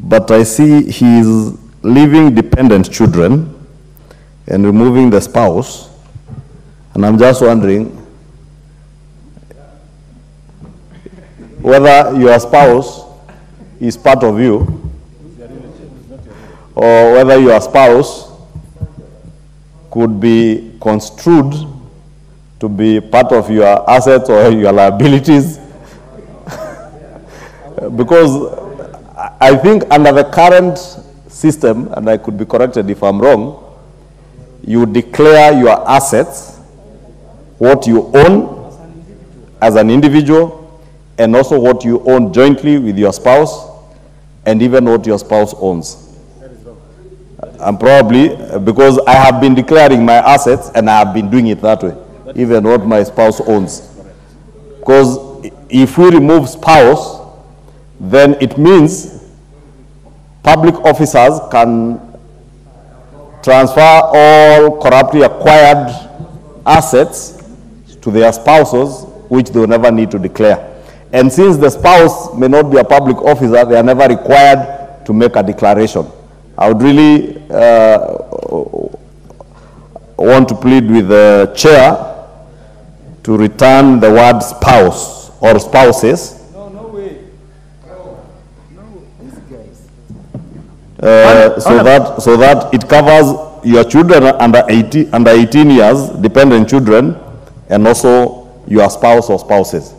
but I see he is leaving dependent children and removing the spouse, and I'm just wondering whether your spouse is part of you, or whether your spouse could be construed to be part of your assets or your liabilities. Because I think under the current system, and I could be corrected if I'm wrong, you declare your assets, what you own as an individual, and also what you own jointly with your spouse, and even what your spouse owns. And probably, because I have been declaring my assets, and I have been doing it that way, even what my spouse owns. Because if we remove spouse, then it means public officers can transfer all corruptly acquired assets to their spouses, which they will never need to declare. And since the spouse may not be a public officer, they are never required to make a declaration. I would really want to plead with the chair to return the word spouse or spouses. So that it covers your children under 18 years, dependent children, and also your spouse or spouses.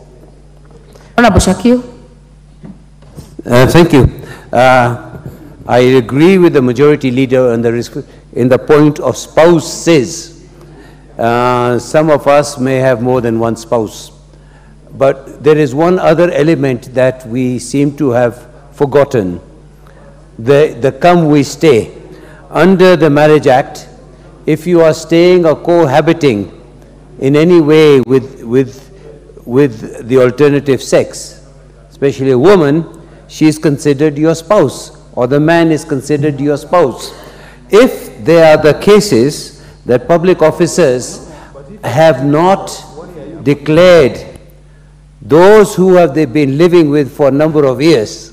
Honorable Shakil. Thank you. I agree with the majority leader in the point of spouses. Some of us may have more than one spouse, but there is one other element that we seem to have forgotten. The come we stay. Under the Marriage Act, if you are staying or cohabiting in any way with the alternative sex, especially a woman, she is considered your spouse, or the man is considered your spouse. If there are the cases that public officers have not declared those who have they been living with for a number of years,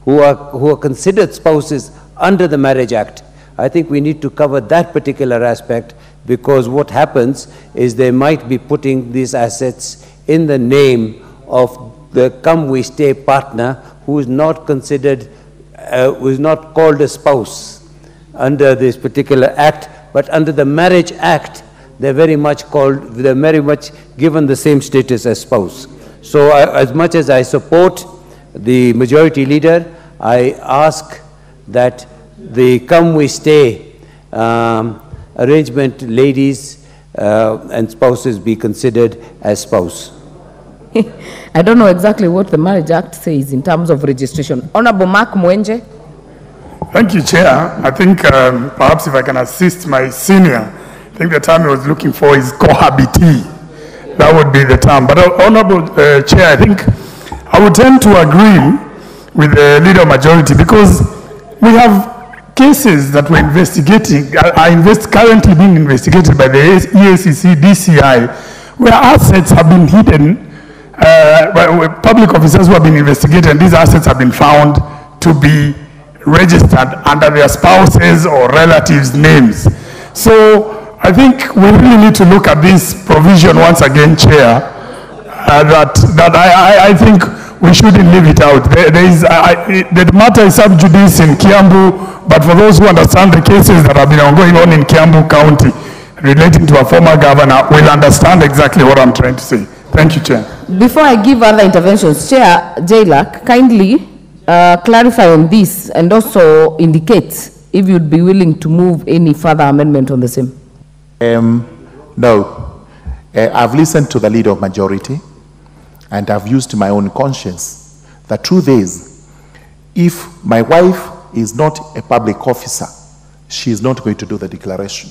who are considered spouses under the Marriage Act, I think we need to cover that particular aspect, because what happens is they might be putting these assets in the name of the come we stay partner who is not considered, who is not called a spouse under this particular act, but under the Marriage Act, they're very much given the same status as spouse. So as much as I support the majority leader, I ask that the come we stay arrangement, ladies and spouses be considered as spouse. I don't know exactly what the Marriage Act says in terms of registration. Honorable Mark Mwenje. Thank you, Chair. I think perhaps if I can assist my senior, I think the term I was looking for is cohabitee. That would be the term. But Honorable Chair, I think I would tend to agree with the leader majority, because we have cases that we're investigating, are currently being investigated by the EACC, DCI, where assets have been hidden, public officers who have been investigated, and these assets have been found to be registered under their spouses or relatives' names. So I think we really need to look at this provision once again, Chair, I think we shouldn't leave it out. The matter is sub judice in Kiambu, but for those who understand the cases that have been going on in Kiambu County relating to a former governor, will understand exactly what I'm trying to say. Thank you, Chair. Before I give other interventions, Chair Jailak, kindly clarify on this and also indicate if you'd be willing to move any further amendment on the same. No. I've listened to the leader of majority, and I've used my own conscience. The truth is, if my wife is not a public officer, she is not going to do the declaration.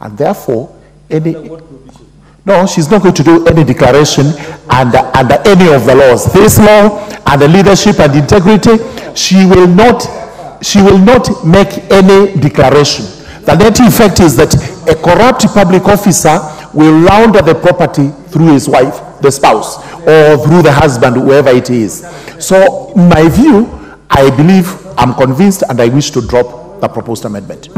And therefore, no, she's not going to do any declaration under any of the laws. This law and the leadership and integrity, she will not make any declaration. The net effect is that a corrupt public officer will launder the property through his wife, the spouse, or through the husband, whoever it is. So, in my view, I believe I'm convinced and I wish to drop the proposed amendment.